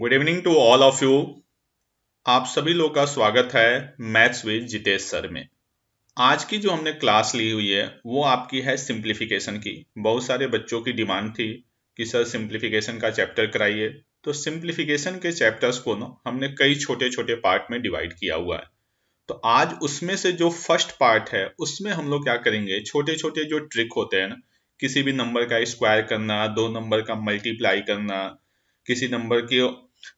Good evening to all of you. आप सभी लोग का स्वागत है मैथ्स विद जितेश सर में। आज की जो हमने क्लास ली हुई है वो आपकी है सिंप्लीफिकेशन की। बहुत सारे बच्चों की डिमांड थी कि सर सिंप्लीफिकेशन का चैप्टर कराइए, तो सिंप्लीफिकेशन के चैप्टर्स को ना हमने कई छोटे छोटे पार्ट में डिवाइड किया हुआ है। तो आज उसमें से जो फर्स्ट पार्ट है उसमें हम लोग क्या करेंगे, छोटे छोटे जो ट्रिक होते हैं ना, किसी भी नंबर का स्क्वायर करना, दो नंबर का मल्टीप्लाई करना, किसी नंबर के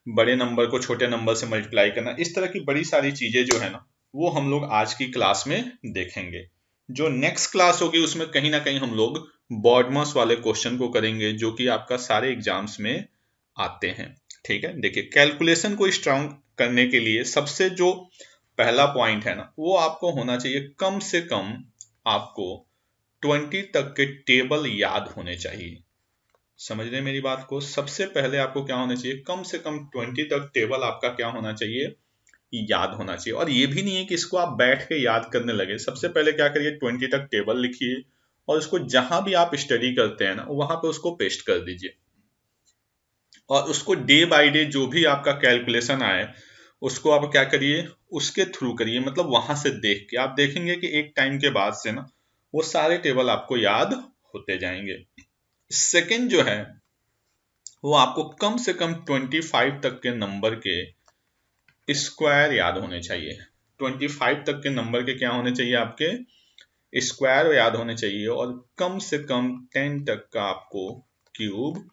बड़े नंबर को छोटे नंबर से मल्टीप्लाई करना, इस तरह की बड़ी सारी चीजें जो है ना वो हम लोग आज की क्लास में देखेंगे। जो नेक्स्ट क्लास होगी उसमें कहीं ना कहीं हम लोग बॉडमास वाले क्वेश्चन को करेंगे जो कि आपका सारे एग्जाम्स में आते हैं। ठीक है, देखिए कैलकुलेशन को स्ट्रांग करने के लिए सबसे जो पहला पॉइंट है ना वो आपको होना चाहिए, कम से कम आपको 20 तक के टेबल याद होने चाहिए। समझ रहे हैं मेरी बात को? सबसे पहले आपको क्या होना चाहिए, कम से कम 20 तक टेबल आपका क्या होना चाहिए, याद होना चाहिए। और ये भी नहीं है कि इसको आप बैठ के याद करने लगे। सबसे पहले क्या करिए, 20 तक टेबल लिखिए और उसको जहां भी आप स्टडी करते हैं ना वहां पे उसको पेस्ट कर दीजिए। और उसको डे बाय डे जो भी आपका कैलकुलेशन आए उसको आप क्या करिए, उसके थ्रू करिए, मतलब वहां से देख के आप देखेंगे कि एक टाइम के बाद से ना वो सारे टेबल आपको याद होते जाएंगे। सेकंड जो है वो आपको कम से कम 25 तक के नंबर के स्क्वायर याद होने चाहिए। 25 तक के नंबर के क्या होने चाहिए, आपके स्क्वायर याद होने चाहिए। और कम से कम 10 तक का आपको क्यूब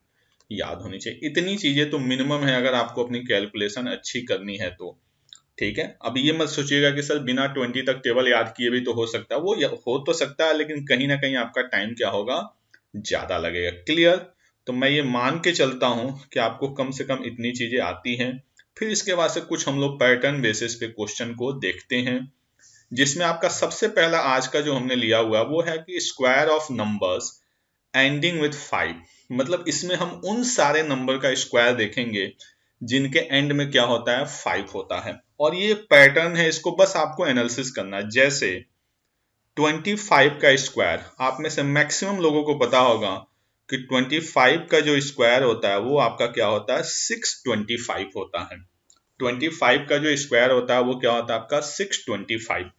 याद होनी चाहिए। इतनी चीजें तो मिनिमम है अगर आपको अपनी कैलकुलेशन अच्छी करनी है तो। ठीक है, अब ये मत सोचिएगा कि सर बिना 20 तक टेबल याद किए भी तो हो सकता है। वो हो तो सकता है, लेकिन कहीं ना कहीं आपका टाइम क्या होगा, ज्यादा लगेगा। क्लियर? तो मैं ये मान के चलता हूं कि आपको कम से कम इतनी चीजें आती हैं। फिर इसके बाद से कुछ हम लोग पैटर्न बेसिस पे क्वेश्चन को देखते हैं, जिसमें आपका सबसे पहला आज का जो हमने लिया हुआ वो है कि square of numbers ending with 5। मतलब इसमें हम उन सारे नंबर का स्क्वायर देखेंगे जिनके एंड में क्या होता है, 5 होता है। और ये पैटर्न है, इसको बस आपको एनालिसिस करना है। जैसे 25 का स्क्वायर, आप में से मैक्सिमम लोगों को पता होगा कि 25 का जो स्क्वायर होता है वो आपका क्या होता है, 625 होता है। 25 का जो स्क्वायर होता है वो क्या होता है आपका 625।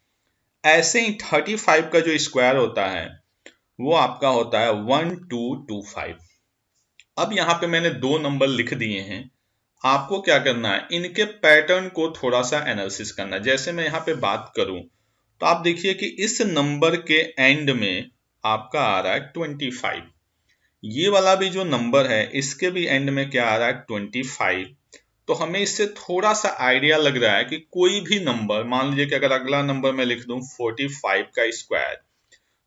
ऐसे ही 35 का जो स्क्वायर होता है वो आपका होता है 1225। अब यहाँ पे मैंने दो नंबर लिख दिए हैं, आपको क्या करना है, इनके पैटर्न को थोड़ा सा एनालिसिस करना है। जैसे मैं यहाँ पे बात करूं तो आप देखिए कि इस नंबर के एंड में आपका आ रहा है 25। ये वाला भी जो नंबर है इसके भी एंड में क्या आ रहा है, 25। तो हमें इससे थोड़ा सा आइडिया लग रहा है कि कोई भी नंबर, मान लीजिए कि अगर अगला नंबर मैं लिख दूं 45 का स्क्वायर,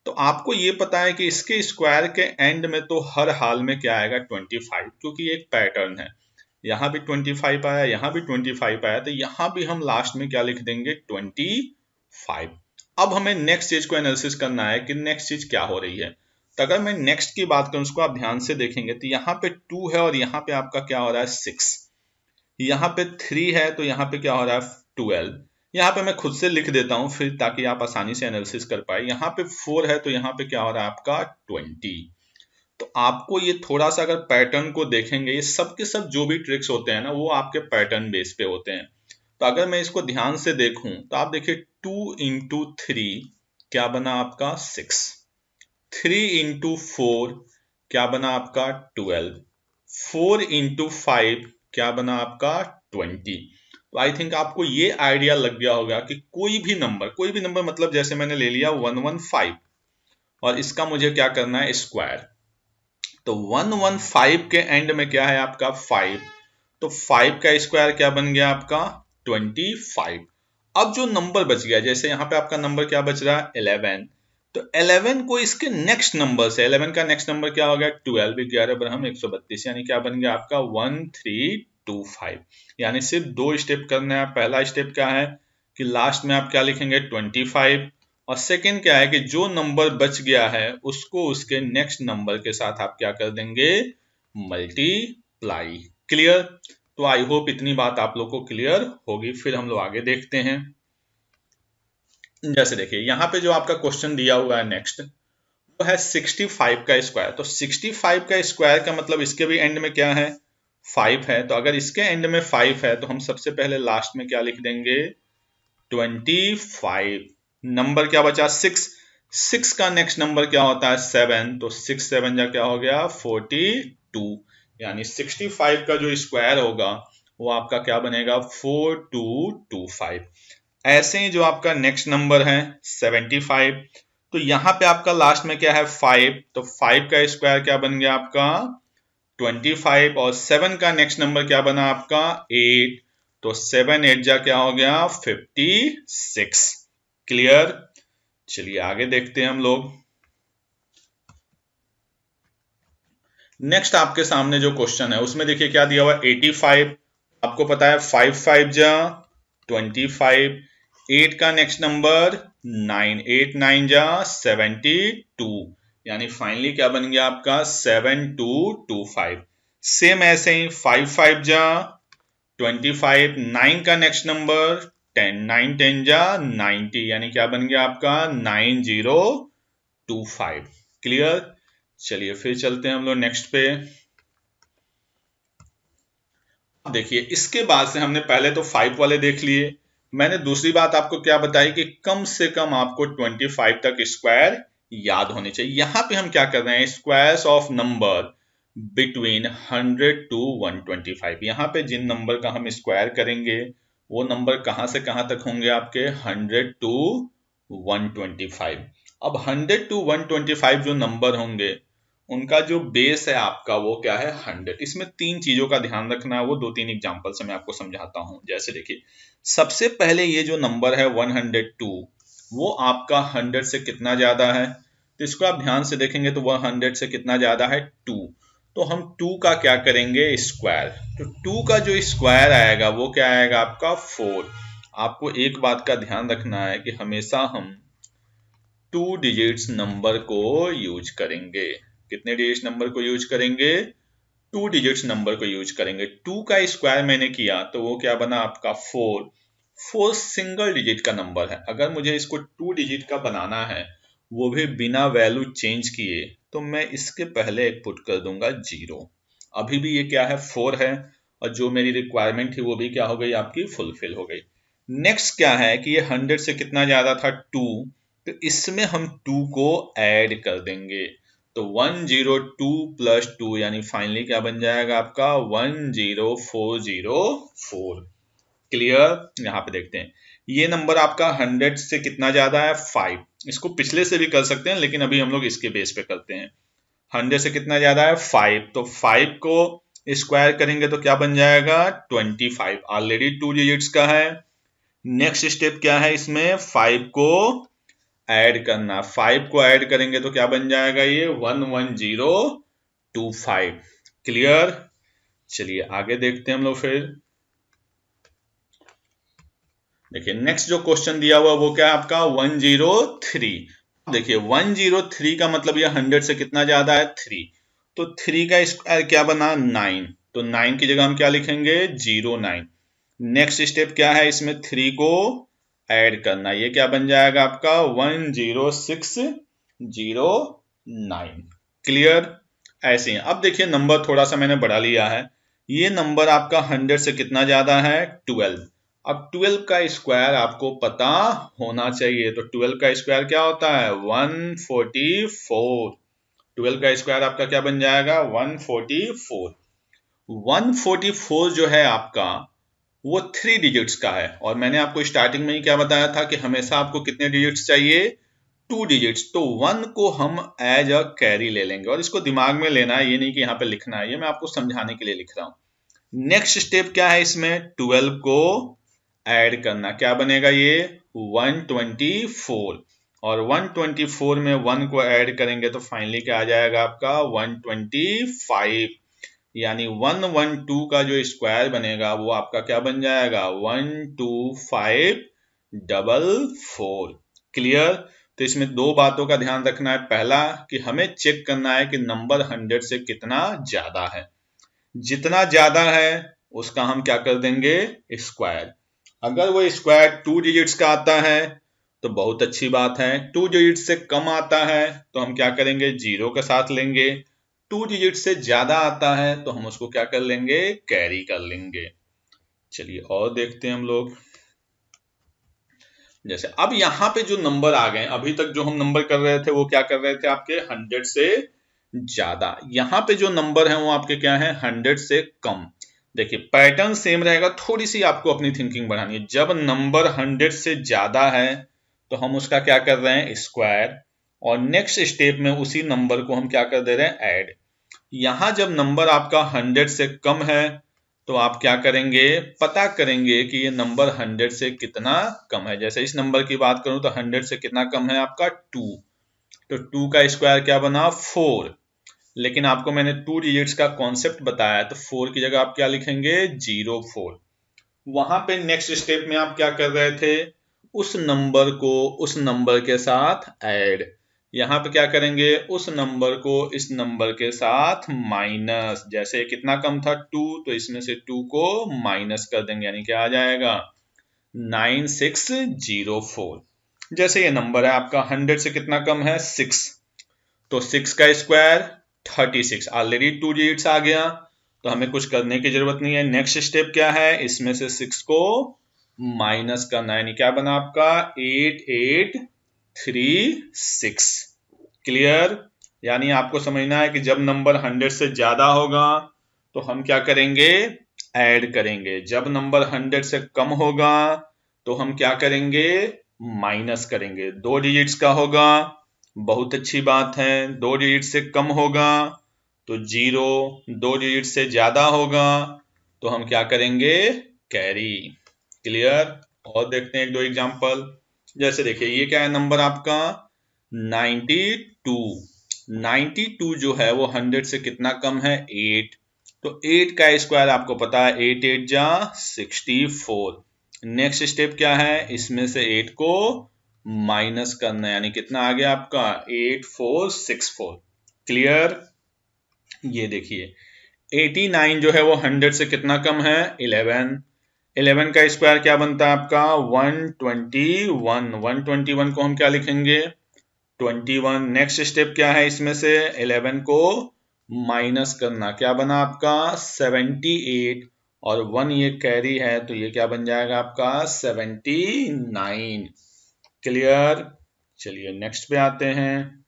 तो आपको ये पता है कि इसके स्क्वायर के एंड में तो हर हाल में क्या आएगा, 25, क्योंकि एक पैटर्न है। यहाँ भी 25 आया, यहाँ भी 25 आया, तो यहाँ भी हम लास्ट में क्या लिख देंगे, 25। अब हमें नेक्स्ट चीज को एनालिसिस करना है कि नेक्स्ट चीज क्या हो रही है। तो अगर मैं नेक्स्ट की बात करूं, उसको आप ध्यान से देखेंगे तो यहाँ पे 2 है और यहाँ पे आपका क्या हो रहा है, 6। यहाँ पे 3 है तो यहाँ पे क्या हो रहा है, 12। यहाँ पे मैं खुद से लिख देता हूं फिर, ताकि आप आसानी से एनालिसिस कर पाए। यहाँ पे 4 है तो यहाँ पे क्या हो रहा है आपका 20। तो आपको ये थोड़ा सा अगर पैटर्न को देखेंगे, ये सब के सब जो भी ट्रिक्स होते हैं ना वो आपके पैटर्न बेस पे होते हैं। तो अगर मैं इसको ध्यान से देखूं तो आप देखिए 2 इंटू 3 क्या बना आपका 6, 3 इंटू 4 क्या बना आपका 12, 4 इंटू 5 क्या बना आपका 20। तो आई थिंक आपको ये आइडिया लग गया होगा कि कोई भी नंबर मतलब जैसे मैंने ले लिया 115 और इसका मुझे क्या करना है, स्क्वायर। तो 115 के एंड में क्या है आपका 5, तो 5 का स्क्वायर क्या बन गया आपका 25। अब जो नंबर बच गया, जैसे यहाँ पे आपका नंबर क्या बच रहा है 11, तो 11 को इसके नेक्स्ट नंबर से, 11 का नेक्स्ट नंबर क्या हो गया 12, 11 बरहम 132, यानी क्या बन गया आपका 1325। यानी सिर्फ दो स्टेप करना है। पहला स्टेप क्या है कि लास्ट में आप क्या लिखेंगे 25, और सेकंड क्या है कि जो नंबर बच गया है उसको उसके नेक्स्ट नंबर के साथ आप क्या कर देंगे, मल्टीप्लाई। क्लियर? तो आई होप इतनी बात आप लोग को क्लियर होगी। फिर हम लोग आगे देखते हैं। जैसे देखिए यहाँ पे जो आपका क्वेश्चन दिया हुआ है नेक्स्ट, वो है 65 का स्क्वायर। तो 65 का स्क्वायर का मतलब इसके भी एंड में क्या है 5 है, तो अगर इसके एंड में 5 है तो हम सबसे पहले लास्ट में क्या लिख देंगे 25। नंबर क्या बचा 6 का नेक्स्ट नंबर क्या होता है 7, तो 6 7 जा क्या हो गया 42, यानी 65 का जो स्क्वायर होगा वो आपका क्या बनेगा 4225। ऐसे ही जो आपका नेक्स्ट नंबर है 75, तो यहां पे आपका लास्ट में क्या है 5, तो 5 का स्क्वायर क्या बन गया आपका 25, और 7 का नेक्स्ट नंबर क्या बना आपका 8, तो 7 8 जा क्या हो गया 56। क्लियर। चलिए आगे देखते हैं हम लोग। नेक्स्ट आपके सामने जो क्वेश्चन है उसमें देखिए क्या दिया हुआ है 85। आपको पता है 5 5 जा 25, 8 का नेक्स्ट नंबर 9, 8 9 जा 72, यानी फाइनली क्या बन गया आपका 7225। सेम ऐसे ही 5 5 जा 25, 9 का नेक्स्ट नंबर 10, 9 10 जा 90, यानी क्या बन गया आपका 9025। क्लियर। चलिए फिर चलते हैं हम लोग नेक्स्ट पे। देखिए इसके बाद से हमने पहले तो 5 वाले देख लिए, मैंने दूसरी बात आपको क्या बताई कि कम से कम आपको 25 तक स्क्वायर याद होने चाहिए। यहां पे हम क्या कर रहे हैं squares of number between 100 to 125। यहाँ पे जिन नंबर का हम स्क्वायर करेंगे वो नंबर कहां से कहां तक होंगे आपके 100 टू 125। अब 100 टू 125 जो नंबर होंगे उनका जो बेस है आपका वो क्या है 100। इसमें तीन चीजों का ध्यान रखना है, वो दो तीन एग्जांपल से मैं आपको समझाता हूं। जैसे देखिए सबसे पहले ये जो नंबर है 102 वो आपका 100 से कितना ज्यादा है, तो इसको आप ध्यान से देखेंगे तो वह 100 से कितना ज्यादा है 2, तो हम 2 का क्या करेंगे स्क्वायर, तो 2 का जो स्क्वायर आएगा वो क्या आएगा आपका 4। आपको एक बात का ध्यान रखना है कि हमेशा हम 2 डिजिट्स नंबर को यूज करेंगे। कितने डिजिट्स नंबर को यूज करेंगे 2 डिजिट्स नंबर को यूज करेंगे। 2 का स्क्वायर मैंने किया तो वो क्या बना आपका 4। 4 सिंगल डिजिट का नंबर है, अगर मुझे इसको 2 डिजिट का बनाना है वो भी बिना वैल्यू चेंज किए तो मैं इसके पहले एक पुट कर दूंगा 0। अभी भी ये क्या है 4 है, और जो मेरी रिक्वायरमेंट थी वो भी क्या हो गई आपकी फुलफिल हो गई। नेक्स्ट क्या है कि ये 100 से कितना ज्यादा था 2, तो इसमें हम 2 को ऐड कर देंगे, तो 102 प्लस 2 यानी फाइनली क्या बन जाएगा आपका 10404। क्लियर। यहाँ पे देखते हैं ये नंबर आपका 100 से कितना ज्यादा है 5। इसको पिछले से भी कर सकते हैं लेकिन अभी हम लोग इसके बेस पे करते हैं। 100 से कितना ज्यादा है 5, तो 5 को स्क्वायर करेंगे तो क्या बन जाएगा 25। ऑलरेडी 2 डिजिट्स का है। नेक्स्ट स्टेप क्या है इसमें 5 को ऐड करना, 5 को ऐड करेंगे तो क्या बन जाएगा ये 11025। क्लियर। चलिए आगे देखते हैं हम लोग फिर। देखिए नेक्स्ट जो क्वेश्चन दिया हुआ वो क्या है आपका 103। देखिए 103 का मतलब ये 100 से कितना ज्यादा है 3, तो 3 का स्क्वायर क्या बना 9, तो 9 की जगह हम क्या लिखेंगे 09। नेक्स्ट स्टेप क्या है इसमें 3 को ऐड करना, ये क्या बन जाएगा आपका 10609। क्लियर। ऐसे ही अब देखिए नंबर थोड़ा सा मैंने बढ़ा लिया है, ये नंबर आपका 100 से कितना ज्यादा है 12। अब 12 का स्क्वायर आपको पता होना चाहिए, तो 12 का स्क्वायर क्या होता है 144। 12 का स्क्वायर आपका क्या बन जाएगा 144। 144 जो है आपका वो 3 डिजिट्स का है, और मैंने आपको स्टार्टिंग में ही क्या बताया था कि हमेशा आपको कितने डिजिट्स चाहिए 2 डिजिट्स, तो 1 को हम एज अ कैरी ले लेंगे, और इसको दिमाग में लेना है, ये नहीं कि यहाँ पे लिखना है, ये मैं आपको समझाने के लिए लिख रहा हूं। नेक्स्ट स्टेप क्या है इसमें 12 को ऐड करना, क्या बनेगा ये 124, और 124 में 1 को ऐड करेंगे तो फाइनली क्या आ जाएगा आपका 125, यानी 112 का जो स्क्वायर बनेगा वो आपका क्या बन जाएगा 12544। क्लियर। तो इसमें दो बातों का ध्यान रखना है, पहला कि हमें चेक करना है कि नंबर 100 से कितना ज्यादा है, जितना ज्यादा है उसका हम क्या कर देंगे स्क्वायर। अगर वो स्क्वायर 2 डिजिट्स का आता है तो बहुत अच्छी बात है, 2 डिजिट्स से कम आता है तो हम क्या करेंगे 0 के साथ लेंगे, 2 डिजिट से ज्यादा आता है तो हम उसको क्या कर लेंगे, कैरी कर लेंगे। चलिए और देखते हैं हम लोग। जैसे अब यहाँ पे जो नंबर आ गए, अभी तक जो हम नंबर कर रहे थे वो क्या कर रहे थे, आपके 100 से ज्यादा। यहाँ पे जो नंबर है वो आपके क्या है, 100 से कम। देखिए पैटर्न सेम रहेगा, थोड़ी सी आपको अपनी थिंकिंग बढ़ानी है। जब नंबर 100 से ज्यादा है तो हम उसका क्या कर रहे हैं, स्क्वायर, और नेक्स्ट स्टेप में उसी नंबर को हम क्या कर दे रहे हैं, ऐड। यहां जब नंबर आपका 100 से कम है तो आप क्या करेंगे, पता करेंगे कि ये नंबर 100 से कितना कम है। जैसे इस नंबर की बात करूं तो 100 से कितना कम है आपका 2, तो 2 का स्क्वायर क्या बना 4। लेकिन आपको मैंने 2 डिजिट्स का कॉन्सेप्ट बताया, तो 4 की जगह आप क्या लिखेंगे 04। वहां पे नेक्स्ट स्टेप में आप क्या कर रहे थे, उस नंबर को उस नंबर के साथ ऐड। यहाँ पे क्या करेंगे, उस नंबर को इस नंबर के साथ माइनस। जैसे कितना कम था 2, तो इसमें से 2 को माइनस कर देंगे, यानी क्या आ जाएगा 9604। जैसे ये नंबर है आपका 100 से कितना कम है 6, तो 6 का स्क्वायर 36। ऑलरेडी 2 डिजिट्स आ गया तो हमें कुछ करने की जरूरत नहीं है। नेक्स्ट स्टेप क्या है, इसमें से 6 को माइनस करना, यानी क्या बना आपका 8836। क्लियर। यानी आपको समझना है कि जब नंबर 100 से ज्यादा होगा तो हम क्या करेंगे, ऐड करेंगे। जब नंबर 100 से कम होगा तो हम क्या करेंगे, माइनस करेंगे। 2 डिजिट्स का होगा, बहुत अच्छी बात है। 2 डिजिट से कम होगा तो 0, 2 डिजिट से ज्यादा होगा तो हम क्या करेंगे, कैरी। क्लियर। और देखते हैं एक दो एग्जांपल। जैसे देखिए ये क्या है नंबर आपका 92। 92 जो है वो 100 से कितना कम है 8, तो 8 का स्क्वायर आपको पता है 8 8 जा 64। नेक्स्ट स्टेप क्या है, इसमें से 8 को माइनस करना, यानी कितना आ गया आपका 8464। क्लियर। ये देखिए 89 जो है वो 100 से कितना कम है 11। 11 का स्क्वायर क्या बनता है आपका 121। 121 को हम क्या लिखेंगे 21। नेक्स्ट स्टेप क्या है, इसमें से 11 को माइनस करना, क्या बना आपका 78, और 1 ये कैरी है तो ये क्या बन जाएगा आपका 79। क्लियर। चलिए नेक्स्ट पे आते हैं।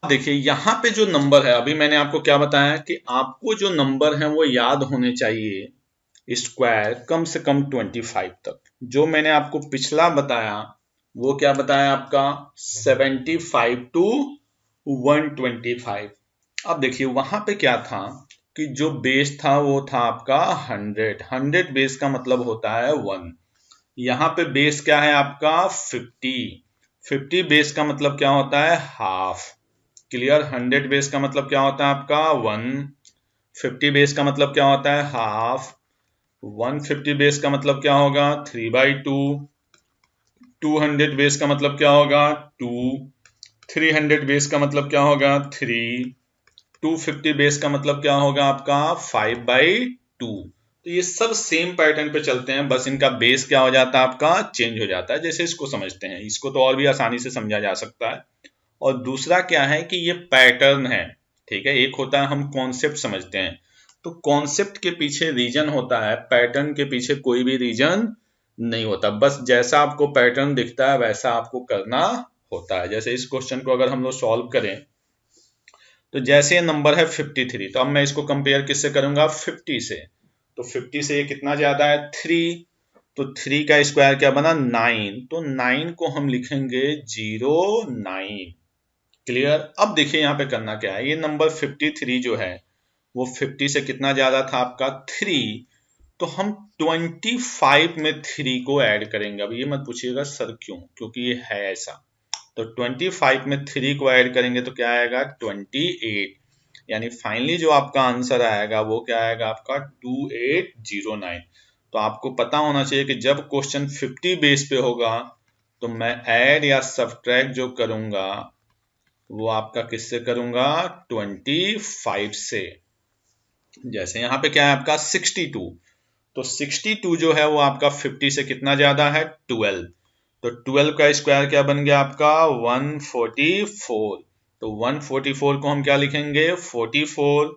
देखिए यहाँ पे जो नंबर है, अभी मैंने आपको क्या बताया कि आपको जो नंबर है वो याद होने चाहिए स्क्वायर कम से कम 25 तक। जो मैंने आपको पिछला बताया वो क्या बताया आपका 75 टू 125। अब देखिए वहां पे क्या था कि जो बेस था वो था आपका 100। 100 बेस का मतलब होता है 1। यहाँ पे बेस क्या है आपका 50। 50 बेस का मतलब क्या होता है हाफ। क्लियर। 100 बेस का मतलब क्या होता है आपका 1। 50 बेस का मतलब क्या होता है हाफ। 150 बेस का मतलब क्या होगा 3/2। 200 बेस का मतलब क्या होगा 2। 300 बेस का मतलब क्या होगा 3। 250 बेस का मतलब क्या होगा आपका 5/2। तो ये सब सेम पैटर्न पे चलते हैं, बस इनका बेस क्या हो जाता है आपका चेंज हो जाता है। जैसे इसको समझते हैं, इसको तो और भी आसानी से समझा जा सकता है। और दूसरा क्या है कि ये पैटर्न है, ठीक है। एक होता है हम कॉन्सेप्ट समझते हैं, तो कॉन्सेप्ट के पीछे रीजन होता है, पैटर्न के पीछे कोई भी रीजन नहीं होता। बस जैसा आपको पैटर्न दिखता है वैसा आपको करना होता है। जैसे इस क्वेश्चन को अगर हम लोग सॉल्व करें तो जैसे ये नंबर है 53, तो अब मैं इसको कंपेयर किससे करूंगा 50 से। तो 50 से ये कितना ज्यादा है 3, तो 3 का स्क्वायर क्या बना 9, तो 9 को हम लिखेंगे 09। क्लियर। अब देखिए यहाँ पे करना क्या है, ये नंबर 53 जो है वो 50 से कितना ज्यादा था आपका 3, तो हम 25 में 3 को ऐड करेंगे। अब ये मत पूछिएगा सर क्यों, क्योंकि ये है ऐसा। तो 25 में 3 को ऐड करेंगे तो क्या आएगा 28, यानी फाइनली जो आपका आंसर आएगा वो क्या आएगा आपका 2809। तो आपको पता होना चाहिए कि जब क्वेश्चन 50 बेस पे होगा तो मैं ऐड या सब्ट्रैक्ट जो करूंगा वो आपका किससे करूंगा 25 से। जैसे यहाँ पे क्या है आपका 62, तो 62 जो है वो आपका 50 से कितना ज्यादा है 12, तो 12 का स्क्वायर क्या बन गया आपका 144। तो 144 को हम क्या लिखेंगे 44,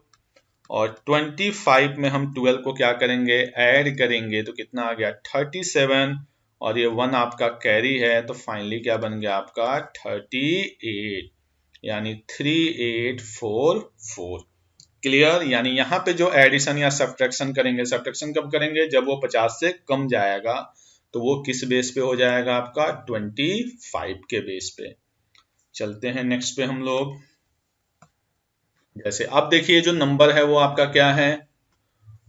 और 25 में हम 12 को क्या करेंगे ऐड करेंगे तो कितना आ गया 37, और ये 1 आपका कैरी है तो फाइनली क्या बन गया आपका 38, यानी 3844। क्लियर। यानी यहाँ पे जो एडिशन या सब्ट्रैक्शन करेंगे, सब्ट्रैक्शन कब करेंगे जब वो 50 से कम जाएगा, तो वो किस बेस पे हो जाएगा आपका 25 के बेस पे। चलते हैं नेक्स्ट पे हम लोग। जैसे अब देखिए जो नंबर है वो आपका क्या है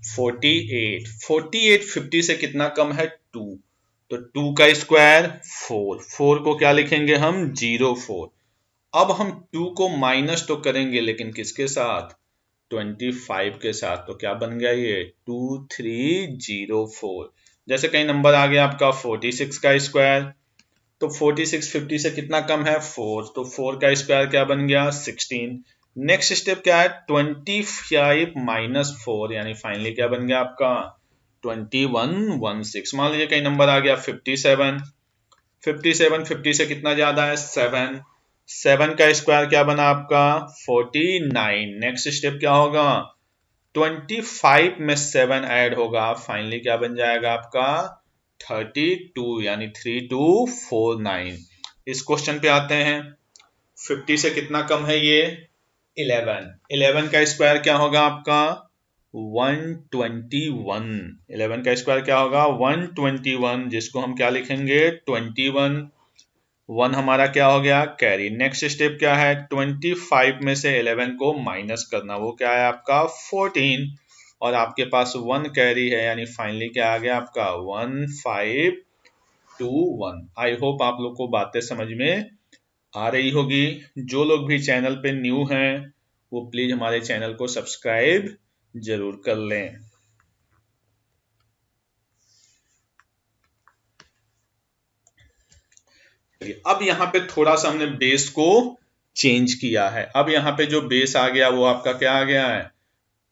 48। 48 50 से कितना कम है 2, तो 2 का स्क्वायर 4, 4 को क्या लिखेंगे हम 04। अब हम 2 को माइनस तो करेंगे लेकिन किसके साथ 25 के साथ, तो क्या बन गया ये 2304। जैसे कहीं नंबर आ गया आपका 46 का स्क्वायर, तो 46 50 से कितना कम है 4, तो 4 का स्क्वायर क्या बन गया 16। नेक्स्ट स्टेप क्या है 25 माइनस 4, यानी फाइनली क्या बन गया आपका 2116। मान लीजिए कहीं नंबर आ गया 57, 57 50 से कितना ज्यादा है 7, 7 का स्क्वायर क्या बना आपका 49। नेक्स्ट स्टेप क्या होगा 25 में 7 ऐड होगा, फाइनली क्या बन जाएगा आपका 32, यानी 3249। इस क्वेश्चन पे आते हैं 50 से कितना कम है ये 11, 11 का स्क्वायर क्या होगा आपका 121, 11 का स्क्वायर क्या होगा 121, जिसको हम क्या लिखेंगे 21, 1 हमारा क्या हो गया कैरी। नेक्स्ट स्टेप क्या है 25 में से 11 को माइनस करना, वो क्या है आपका 14, और आपके पास 1 कैरी है, यानी फाइनली क्या आ गया आपका 1521। आई होप आप लोग को बातें समझ में आ रही होगी। जो लोग भी चैनल पे न्यू हैं वो प्लीज हमारे चैनल को सब्सक्राइब जरूर कर लें। अब यहाँ पे थोड़ा सा हमने बेस को चेंज किया है। अब यहाँ पे जो बेस आ गया वो आपका क्या आ गया है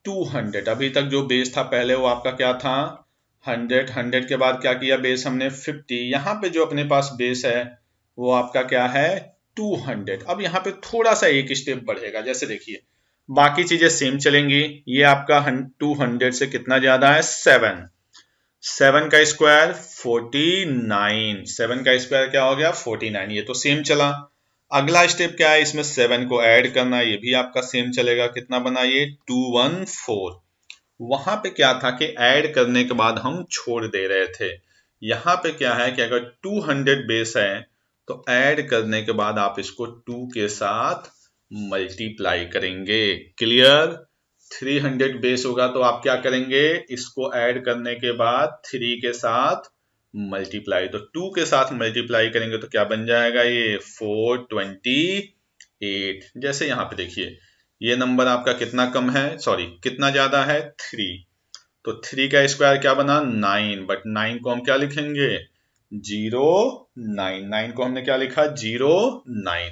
200। अभी तक जो बेस था पहले वो आपका क्या था 100, 100 के बाद क्या किया बेस हमने 50। यहाँ पे जो अपने पास बेस है वो आपका क्या है 200। अब यहाँ पे थोड़ा सा एक स्टेप बढ़ेगा। जैसे देखिए बाकी चीजें सेम चलेंगी, ये आपका 200 से कितना ज्यादा है 7, 7 का स्क्वायर 49, 7 का स्क्वायर क्या हो गया 49, ये तो सेम चला। अगला स्टेप क्या है इसमें 7 को ऐड करना, ये भी आपका सेम चलेगा। कितना बना ये 214। वहां पे क्या था कि ऐड करने के बाद हम छोड़ दे रहे थे। यहाँ पे क्या है कि अगर 200 बेस है तो ऐड करने के बाद आप इसको 2 के साथ मल्टीप्लाई करेंगे। क्लियर। 300 बेस होगा तो आप क्या करेंगे इसको ऐड करने के बाद 3 के साथ मल्टीप्लाई, तो 2 के साथ मल्टीप्लाई करेंगे तो क्या बन जाएगा ये 428। जैसे यहाँ पे देखिए ये नंबर आपका कितना कम है सॉरी कितना ज्यादा है 3, तो 3 का स्क्वायर क्या बना 9, बट 9 को हम क्या लिखेंगे 09, 9 को हमने क्या लिखा 09।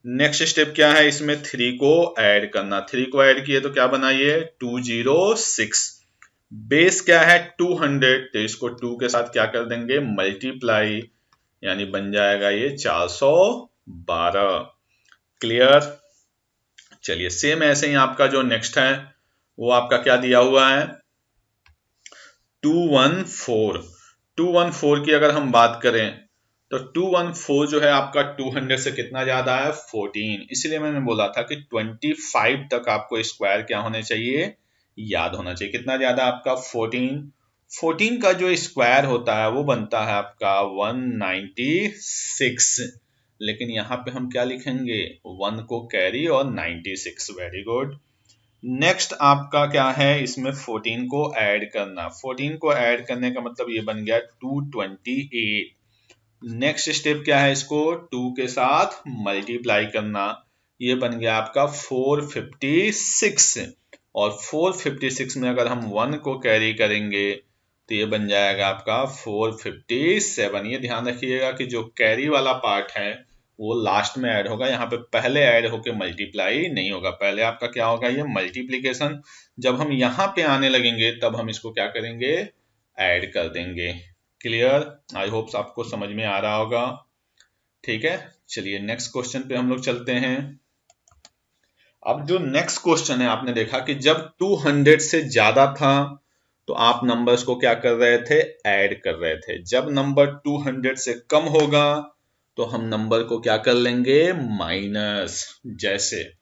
नेक्स्ट स्टेप क्या है इसमें 3 को ऐड करना, 3 को ऐड किए तो क्या बना ये 206। बेस क्या है 200, तो इसको 2 के साथ क्या कर देंगे मल्टीप्लाई, यानी बन जाएगा ये 412। क्लियर। चलिए सेम ऐसे ही आपका जो नेक्स्ट है वो आपका क्या दिया हुआ है 214। 214 की अगर हम बात करें तो 214 जो है आपका 200 से कितना ज्यादा है 14, इसलिए मैंने बोला था कि 25 तक आपको स्क्वायर क्या होने चाहिए याद होना चाहिए। कितना ज्यादा आपका 14, 14 का जो स्क्वायर होता है वो बनता है आपका 196, लेकिन यहाँ पे हम क्या लिखेंगे 1 को कैरी और 96। Very good. नेक्स्ट आपका क्या है इसमें 14 को ऐड करना, 14 को ऐड करने का मतलब ये बन गया 228। नेक्स्ट स्टेप क्या है इसको 2 के साथ मल्टीप्लाई करना, ये बन गया आपका 456, और 456 में अगर हम 1 को कैरी करेंगे तो ये बन जाएगा आपका 457। ये ध्यान रखिएगा कि जो कैरी वाला पार्ट है वो लास्ट में ऐड होगा, यहाँ पे पहले ऐड होके मल्टीप्लाई नहीं होगा। पहले आपका क्या होगा ये मल्टीप्लीकेशन, जब हम यहाँ पे आने लगेंगे तब हम इसको क्या करेंगे ऐड कर देंगे। क्लियर। आई होप आपको समझ में आ रहा होगा। ठीक है, चलिए नेक्स्ट क्वेश्चन पे हम लोग चलते हैं। अब जो नेक्स्ट क्वेश्चन है, आपने देखा कि जब 200 से ज्यादा था तो आप नंबर्स को क्या कर रहे थे, ऐड कर रहे थे। जब नंबर 200 से कम होगा तो हम नंबर को क्या कर लेंगे, माइनस। जैसे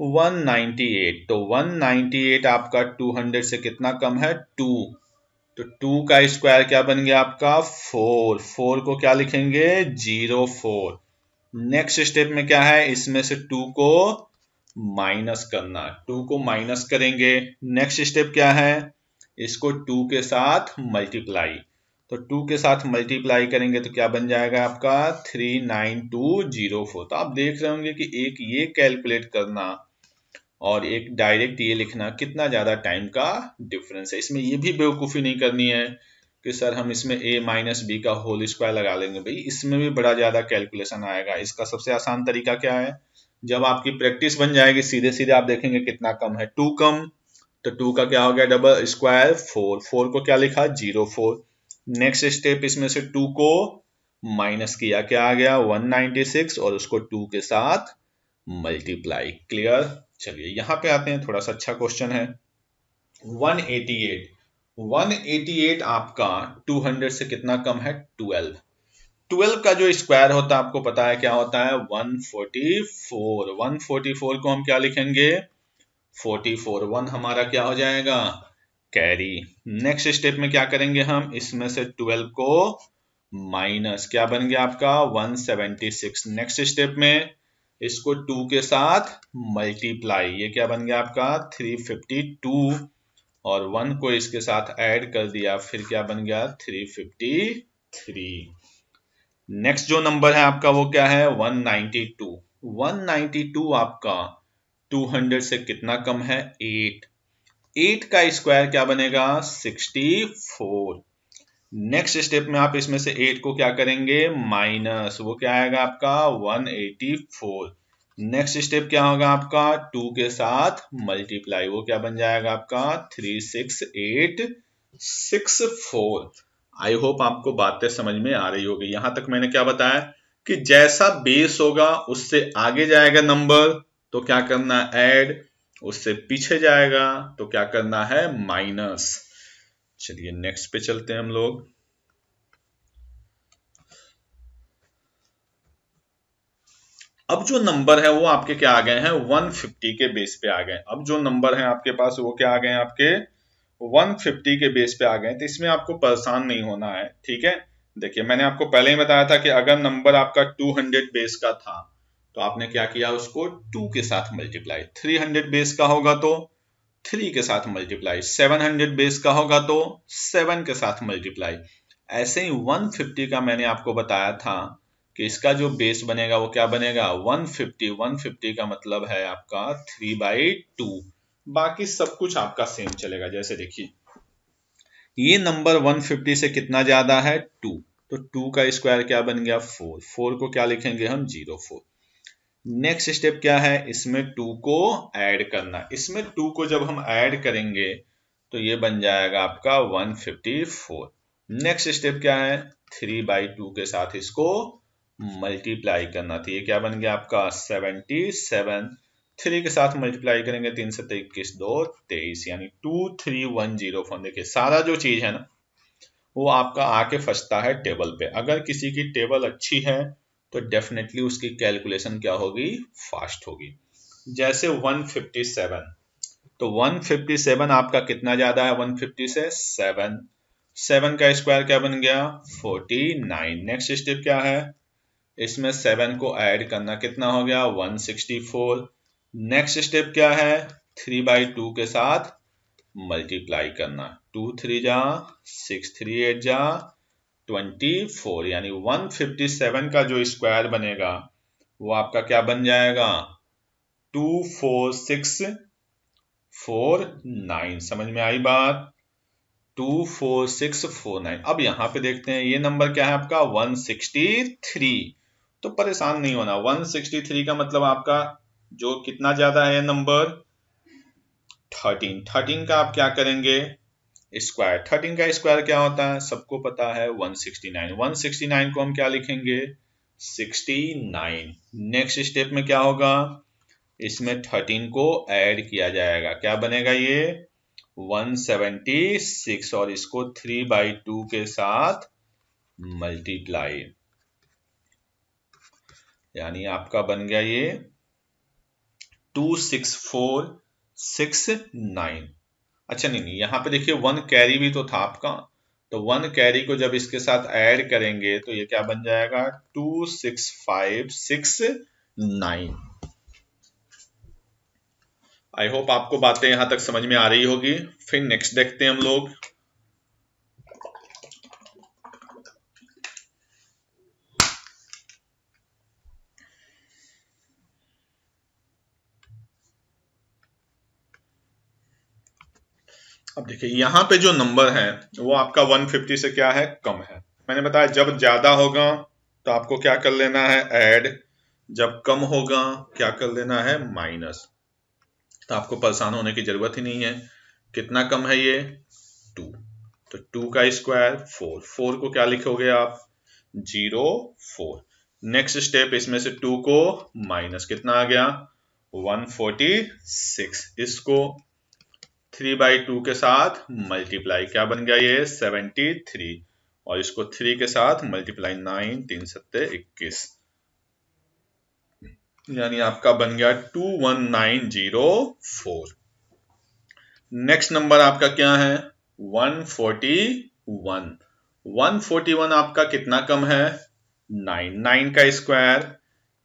198, तो 198 आपका 200 से कितना कम है, 2। तो 2 का स्क्वायर क्या बन गया आपका, 4। 4 को क्या लिखेंगे, 04। नेक्स्ट स्टेप में क्या है, इसमें से 2 को माइनस करना। 2 को माइनस करेंगे। नेक्स्ट स्टेप क्या है, इसको 2 के साथ मल्टीप्लाई। तो 2 के साथ मल्टीप्लाई करेंगे तो क्या बन जाएगा आपका, 39204। तो आप देख रहे होंगे कि एक ये कैलकुलेट करना और एक डायरेक्ट ये लिखना, कितना ज्यादा टाइम का डिफरेंस है। इसमें ये भी बेवकूफ़ी नहीं करनी है कि सर हम इसमें a माइनस बी का होल स्क्वायर लगा लेंगे। भाई इसमें भी बड़ा ज्यादा कैलकुलेशन आएगा। इसका सबसे आसान तरीका क्या है, जब आपकी प्रैक्टिस बन जाएगी सीधे सीधे आप देखेंगे कितना कम है, 2 कम। तो 2 का क्या हो गया, डबल स्क्वायर 4। 4 को क्या लिखा, 04। नेक्स्ट स्टेप, इसमें से 2 को माइनस किया, क्या आ गया, 196 और उसको 2 के साथ मल्टीप्लाई। क्लियर। चलिए यहाँ पे आते हैं, थोड़ा सा अच्छा क्वेश्चन है। 188, 188 आपका 200 से कितना कम है, 12। 12 का जो स्क्वायर होता है आपको पता है क्या होता है, 144। 144 को हम क्या लिखेंगे, 44। 1 हमारा क्या हो जाएगा, कैरी। नेक्स्ट स्टेप में क्या करेंगे हम, इसमें से 12 को माइनस, क्या बन गया आपका, 176। नेक्स्ट स्टेप में इसको 2 के साथ मल्टीप्लाई, ये क्या बन गया आपका, 352। और 1 को इसके साथ ऐड कर दिया, फिर क्या बन गया, 353। नेक्स्ट जो नंबर है आपका वो क्या है, 192। 192 आपका 200 से कितना कम है, 8। 8 का स्क्वायर क्या बनेगा, 64। नेक्स्ट स्टेप में आप इसमें से 8 को क्या करेंगे, माइनस, वो क्या आएगा आपका, 184। नेक्स्ट स्टेप क्या होगा आपका, 2 के साथ मल्टीप्लाई, वो क्या बन जाएगा आपका, 36864। आई होप आपको बातें समझ में आ रही होगी। यहां तक मैंने क्या बताया कि जैसा बेस होगा उससे आगे जाएगा नंबर तो क्या करना है, ऐड। उससे पीछे जाएगा तो क्या करना है, माइनस। चलिए नेक्स्ट पे चलते हैं हम लोग। अब जो नंबर है वो आपके क्या आ गए हैं, 150 के बेस पे आ गए। अब जो नंबर है आपके पास वो क्या आ गए हैं, आपके 150 के बेस पे आ गए। तो इसमें आपको परेशान नहीं होना है, ठीक है। देखिए मैंने आपको पहले ही बताया था कि अगर नंबर आपका 200 बेस का था तो आपने क्या किया, उसको 2 के साथ मल्टीप्लाई। 300 बेस का होगा तो 3 के साथ मल्टीप्लाई। 700 बेस का होगा तो 7 के साथ मल्टीप्लाई। ऐसे ही 150 का मैंने आपको बताया था कि इसका जो बेस बनेगा वो क्या बनेगा, 150। 150 का मतलब है आपका 3/2। बाकी सब कुछ आपका सेम चलेगा। जैसे देखिए ये नंबर 150 से कितना ज्यादा है, 2। तो 2 का स्क्वायर क्या बन गया, 4। 4 को क्या लिखेंगे हम, 04। नेक्स्ट स्टेप क्या है, इसमें 2 को ऐड करना। इसमें 2 को जब हम ऐड करेंगे तो ये बन जाएगा आपका 154। नेक्स्ट स्टेप क्या है, 3/2 के साथ इसको मल्टीप्लाई करना। तो ये क्या बन गया आपका, 77। 3 के साथ मल्टीप्लाई करेंगे, 3 से 21 2 23, यानी 23104। देखिए सारा जो चीज है ना वो आपका आके फंसता है टेबल पे। अगर किसी की टेबल अच्छी है तो डेफिनेटली उसकी कैलकुलेशन क्या होगी, फास्ट होगी। जैसे 157, तो 157 आपका कितना ज्यादा है 150 से, 7। 7 का स्क्वायर क्या बन गया, 49। नेक्स्ट स्टेप क्या है, इसमें 7 को ऐड करना, कितना हो गया, 164। नेक्स्ट स्टेप क्या है, 3/2 के साथ मल्टीप्लाई करना। 2 3 जा 6, 3 8 जा 24, यानी 157 का जो स्क्वायर बनेगा वो आपका क्या बन जाएगा, 24649। समझ में आई बात, 24649। अब यहाँ पे देखते हैं ये नंबर क्या है आपका, 163। तो परेशान नहीं होना, 163 का मतलब आपका जो कितना ज्यादा है नंबर, 13। 13 का आप क्या करेंगे, स्क्वायर। 13 का स्क्वायर क्या होता है, सबको पता है 169। 169 को हम क्या लिखेंगे, 69। नेक्स्ट स्टेप में क्या होगा, इसमें 13 को ऐड किया जाएगा, क्या बनेगा ये 176, और इसको 3/2 के साथ मल्टीप्लाई, यानी आपका बन गया ये 26469। अच्छा नहीं, यहां पे देखिए 1 कैरी भी तो था आपका, तो 1 कैरी को जब इसके साथ ऐड करेंगे तो ये क्या बन जाएगा 26569। आई होप आपको बातें यहां तक समझ में आ रही होगी। फिर नेक्स्ट देखते हैं हम लोग। अब देखिए यहाँ पे जो नंबर है वो आपका 150 से क्या है कम है। मैंने बताया जब ज्यादा होगा तो आपको क्या कर लेना है ऐड, जब कम होगा क्या कर लेना है माइनस। तो आपको परेशान होने की जरूरत ही नहीं है। कितना कम है ये 2, तो 2 का स्क्वायर 4, 4 को क्या लिखोगे आप 04। नेक्स्ट स्टेप, इसमें से 2 को माइनस, कितना आ गया 146, इसको 3/2 के साथ मल्टीप्लाई, क्या बन गया ये 73, और इसको 3 के साथ मल्टीप्लाई 9 3 7 21, यानी आपका बन गया 21904। नेक्स्ट नंबर आपका क्या है 141। 141 आपका कितना कम है 9, 9 का स्क्वायर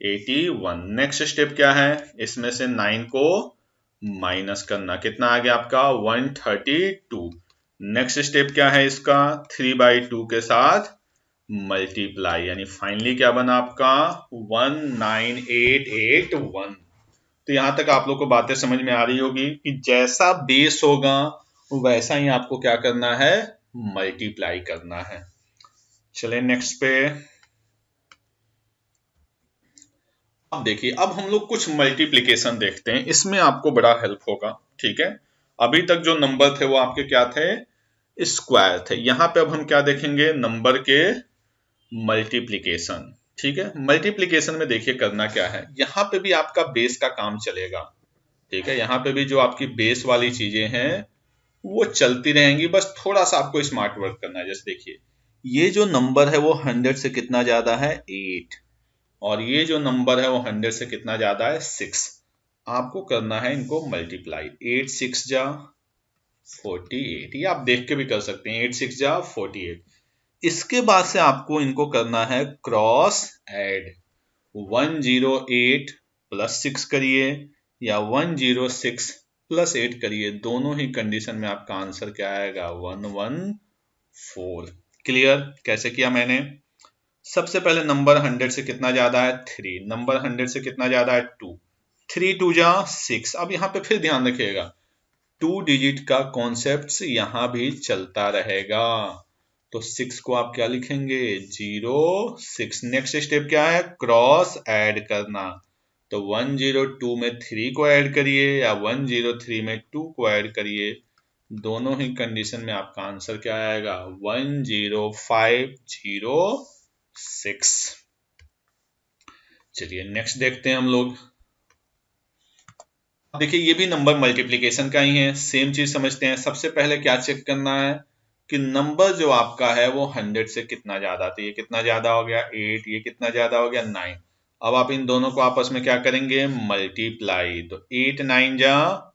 81। नेक्स्ट स्टेप क्या है, इसमें से 9 को माइनस करना, कितना आ गया आपका 132। नेक्स्ट स्टेप क्या है इसका 3/2 के साथ मल्टीप्लाई, यानी फाइनली क्या बना आपका 19881। तो यहां तक आप लोग को बातें समझ में आ रही होगी कि जैसा बेस होगा वैसा ही आपको क्या करना है मल्टीप्लाई करना है। चलिए नेक्स्ट पे। अब देखिए, अब हम लोग कुछ मल्टीप्लिकेशन देखते हैं, इसमें आपको बड़ा हेल्प होगा। ठीक है, अभी तक जो नंबर थे वो आपके क्या थे स्क्वायर थे। यहां पे अब हम क्या देखेंगे नंबर के मल्टीप्लिकेशन। ठीक है, मल्टीप्लिकेशन में देखिए करना क्या है, यहाँ पे भी आपका बेस का काम चलेगा। ठीक है, यहाँ पे भी जो आपकी बेस वाली चीजें हैं वो चलती रहेंगी, बस थोड़ा सा आपको स्मार्ट वर्क करना है। जैसे देखिए ये जो नंबर है वो 100 से कितना ज्यादा है 8, और ये जो नंबर है वो 100 से कितना ज्यादा है 6। आपको करना है इनको मल्टीप्लाई, 8 6 जा 48, ये आप देख के भी कर सकते हैं, 8 6 जा 48। इसके बाद से आपको इनको करना है क्रॉस ऐड, 108 प्लस 6 करिए या 106 प्लस 8 करिए, दोनों ही कंडीशन में आपका आंसर क्या आएगा 114। क्लियर कैसे किया मैंने, सबसे पहले नंबर 100 से कितना ज्यादा है 3, नंबर 100 से कितना ज्यादा है 2, 3 2 जा 6। अब यहाँ पे फिर ध्यान रखिएगा 2 डिजिट का कॉन्सेप्ट यहाँ भी चलता रहेगा, तो 6 को आप क्या लिखेंगे 06। नेक्स्ट स्टेप क्या है क्रॉस ऐड करना, तो 102 में 3 को ऐड करिए या 103 में 2 को ऐड करिए, दोनों ही कंडीशन में आपका आंसर क्या आएगा 10506। चलिए नेक्स्ट देखते हैं हम लोग। देखिए ये भी नंबर मल्टीप्लिकेशन का ही है, सेम चीज समझते हैं। सबसे पहले क्या चेक करना है कि नंबर जो आपका है वो 100 से कितना ज्यादा, तो ये कितना ज्यादा हो गया 8, ये कितना ज्यादा हो गया 9। अब आप इन दोनों को आपस में क्या करेंगे मल्टीप्लाई, तो 8 9 जा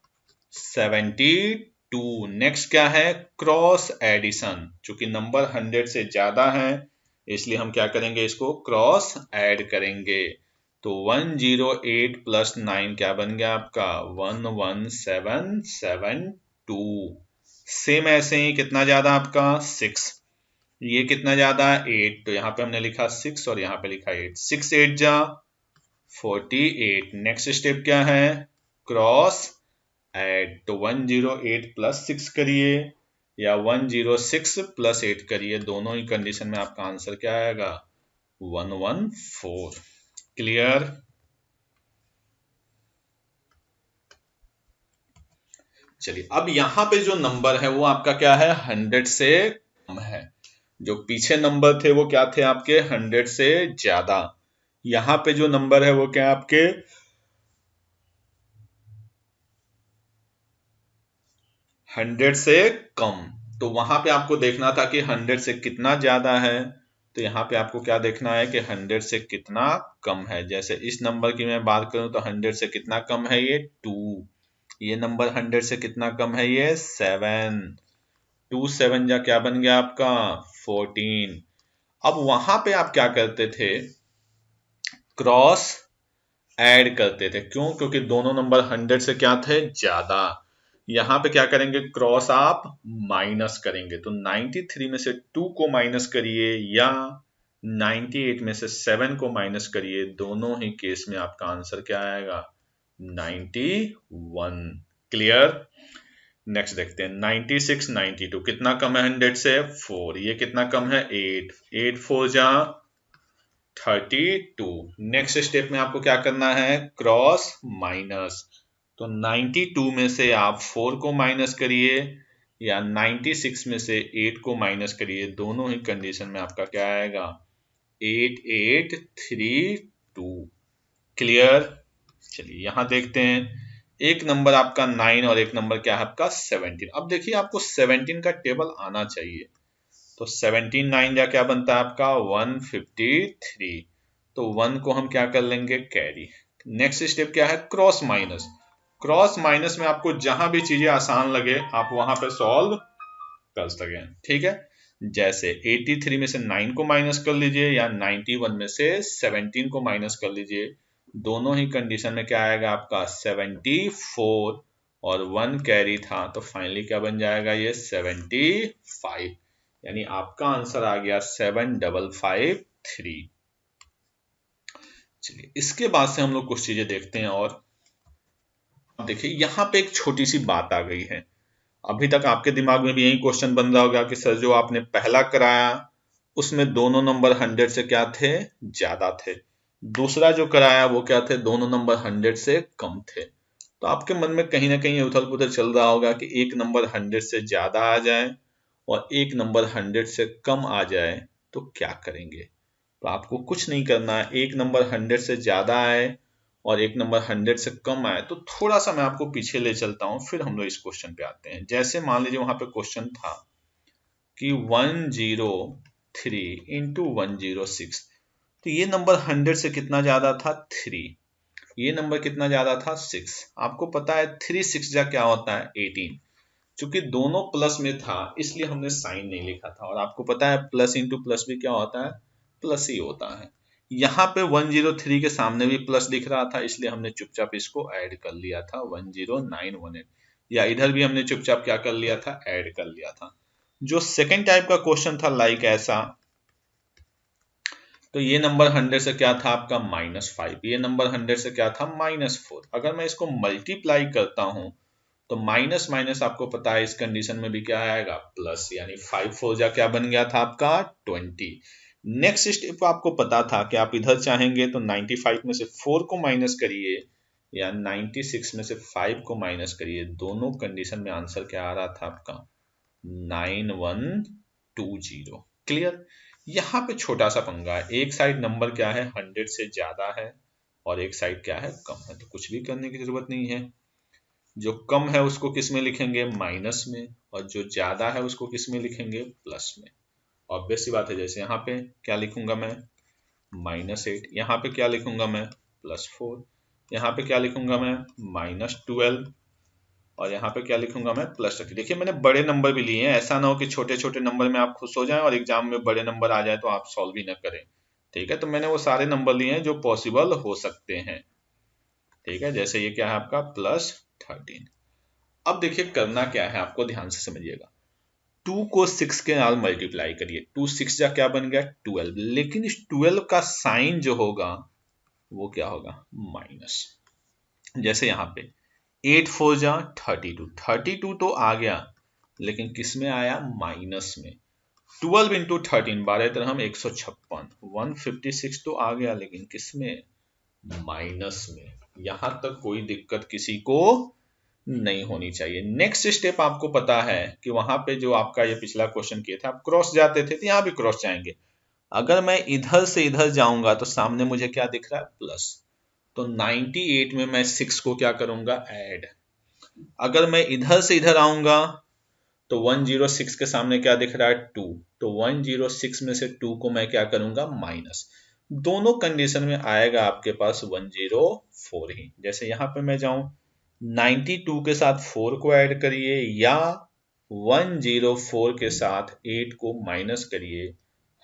72। नेक्स्ट क्या है क्रॉस एडिशन, चूंकि नंबर 100 से ज्यादा है इसलिए हम क्या करेंगे इसको क्रॉस ऐड करेंगे, तो 108 प्लस 9 क्या बन गया आपका 11772। सेम ऐसे ही कितना ज्यादा आपका 6, ये कितना ज्यादा 8, तो यहाँ पे हमने लिखा 6 और यहाँ पे लिखा 8, 6 8 जा 48। नेक्स्ट स्टेप क्या है क्रॉस ऐड, तो 108 प्लस 6 करिए या 106 प्लस 8 करिए, दोनों ही कंडीशन में आपका आंसर क्या आएगा 114। क्लियर। चलिए अब यहां पे जो नंबर है वो आपका क्या है 100 से कम है, जो पीछे नंबर थे वो क्या थे आपके 100 से ज्यादा। यहां पे जो नंबर है वो क्या आपके 100 से कम, तो वहां पे आपको देखना था कि 100 से कितना ज्यादा है, तो यहाँ पे आपको क्या देखना है कि 100 से कितना कम है। जैसे इस नंबर की मैं बात करूं तो 100 से कितना कम है, ये 2। ये नंबर 100 से कितना कम है, ये 7। 2 7 जा क्या बन गया आपका 14। अब वहां पे आप क्या करते थे, क्रॉस ऐड करते थे। क्यों? क्योंकि दोनों नंबर 100 से क्या थे, ज्यादा। यहां पे क्या करेंगे, क्रॉस आप माइनस करेंगे। तो 93 में से 2 को माइनस करिए या 98 में से 7 को माइनस करिए, दोनों ही केस में आपका आंसर क्या आएगा, 91। क्लियर? नेक्स्ट देखते हैं 96 92 कितना कम है 100 से, 4। ये कितना कम है, 8। 8 4 जा 32। नेक्स्ट स्टेप में आपको क्या करना है, क्रॉस माइनस। तो 92 में से आप 4 को माइनस करिए या 96 में से 8 को माइनस करिए, दोनों ही कंडीशन में आपका क्या आएगा, 8832। क्लियर? चलिए यहां देखते हैं, एक नंबर आपका 9 और एक नंबर क्या है आपका 17। अब देखिए आपको 17 का टेबल आना चाहिए। तो 17 9 जा क्या बनता है आपका 153। तो 1 को हम क्या कर लेंगे, कैरी। नेक्स्ट स्टेप क्या है, क्रॉस माइनस। क्रॉस माइनस में आपको जहां भी चीजें आसान लगे आप वहां पे सॉल्व कर सकें। ठीक है, जैसे 83 में से 9 को माइनस कर लीजिए या 91 में से 17 को माइनस कर लीजिए, दोनों ही कंडीशन में क्या आएगा आपका 74 और 1 कैरी था, तो फाइनली क्या बन जाएगा, ये 75। यानी आपका आंसर आ गया 7553। चलिए इसके बाद से हम लोग कुछ चीजें देखते हैं। और देखिए यहां पे एक छोटी सी बात आ गई है। अभी तक आपके दिमाग में भी यही क्वेश्चन बन रहा होगा कि सर जो आपने पहला कराया उसमें दोनों नंबर 100 से क्या थे, ज्यादा थे। दूसरा जो कराया वो क्या थे, दोनों नंबर 100 से कम थे। तो आपके मन में कहीं ना कहीं उथल पुथल चल रहा होगा कि एक नंबर 100 से ज्यादा आ जाए और एक नंबर 100 से कम आ जाए तो क्या करेंगे। तो आपको कुछ नहीं करना है, एक नंबर 100 से ज्यादा आए और एक नंबर 100 से कम आए तो थोड़ा सा मैं आपको पीछे ले चलता हूं, फिर हम लोग इस क्वेश्चन पे आते हैं। जैसे मान लीजिए वहां पे क्वेश्चन था कि 103 इंटू 106, तो ये नंबर 100 से कितना ज्यादा था, 3। ये नंबर कितना ज्यादा था, 6। आपको पता है 3 6 जा क्या होता है, 18। चूंकि दोनों प्लस में था इसलिए हमने साइन नहीं लिखा था, और आपको पता है प्लस इंटू प्लस भी क्या होता है, प्लस ही होता है। यहाँ पे 103 के सामने भी प्लस दिख रहा था इसलिए हमने चुपचाप इसको ऐड कर लिया था 10918, या इधर भी हमने चुपचाप क्या कर लिया था, ऐड कर लिया था। जो सेकेंड टाइप का क्वेश्चन था लाइक ऐसा, तो ये नंबर 100 से क्या था आपका -5, ये नंबर 100 से क्या था -4। अगर मैं इसको मल्टीप्लाई करता हूं तो माइनस माइनस आपको पता है इस कंडीशन में भी क्या आएगा, प्लस। यानी 5 4 जा क्या बन गया था आपका 20। नेक्स्ट स्टेप आपको पता था कि आप इधर चाहेंगे तो 95 में से 4 को माइनस करिए या 96 में से 5 को माइनस करिए, दोनों कंडीशन में आंसर क्या आ रहा था आपका 9120। क्लियर? यहाँ पे छोटा सा पंगा है, एक साइड नंबर क्या है 100 से ज्यादा है और एक साइड क्या है, कम है। तो कुछ भी करने की जरूरत नहीं है। जो कम है उसको किस में लिखेंगे, माइनस में, और जो ज्यादा है उसको किस में लिखेंगे, प्लस में। ऑब्वियस सी बात है, जैसे यहाँ पे क्या लिखूंगा मैं, -8। यहाँ पे क्या लिखूंगा मैं, +4। यहाँ पे क्या लिखूंगा मैं, -12। और यहाँ पे क्या लिखूंगा मैं, +30। देखिए मैंने बड़े नंबर भी लिए हैं, ऐसा ना हो कि छोटे छोटे नंबर में आप खुश हो जाएं और एग्जाम में बड़े नंबर आ जाए तो आप सॉल्व भी ना करें। ठीक है, तो मैंने वो सारे नंबर लिए हैं जो पॉसिबल हो सकते हैं। ठीक है, जैसे ये क्या है आपका +13। अब देखिए करना क्या है, आपको ध्यान से समझिएगा। 2 को 6 के नाल मल्टीप्लाई करिए, 2 6 जा क्या बन गया 12, लेकिन इस 12 का साइन जो होगा वो क्या होगा, माइनस। जैसे यहाँ पे 8 4 जा 32, 32 तो आ गया लेकिन किस में आया, माइनस में। 12 इंटू 13 12 तरह 156, 156 तो आ गया लेकिन किस में, माइनस में। यहां तक कोई दिक्कत किसी को नहीं होनी चाहिए। नेक्स्ट स्टेप आपको पता है कि वहां पे जो आपका ये पिछला क्वेश्चन किया था, आप क्रॉस जाते थे तो यहाँ भी क्रॉस जाएंगे। अगर मैं इधर से इधर जाऊंगा तो सामने मुझे क्या दिख रहा है, प्लस। तो 98 में मैं 6 को क्या करूंगा, ऐड। अगर मैं इधर से इधर आऊंगा तो 106 के सामने क्या दिख रहा है 2, तो 106 में से 2 को मैं क्या करूंगा माइनस, दोनों कंडीशन में आएगा आपके पास 104 ही। जैसे यहां पे मैं जाऊं 92 के साथ 4 को ऐड करिए या 104 के साथ 8 को माइनस करिए,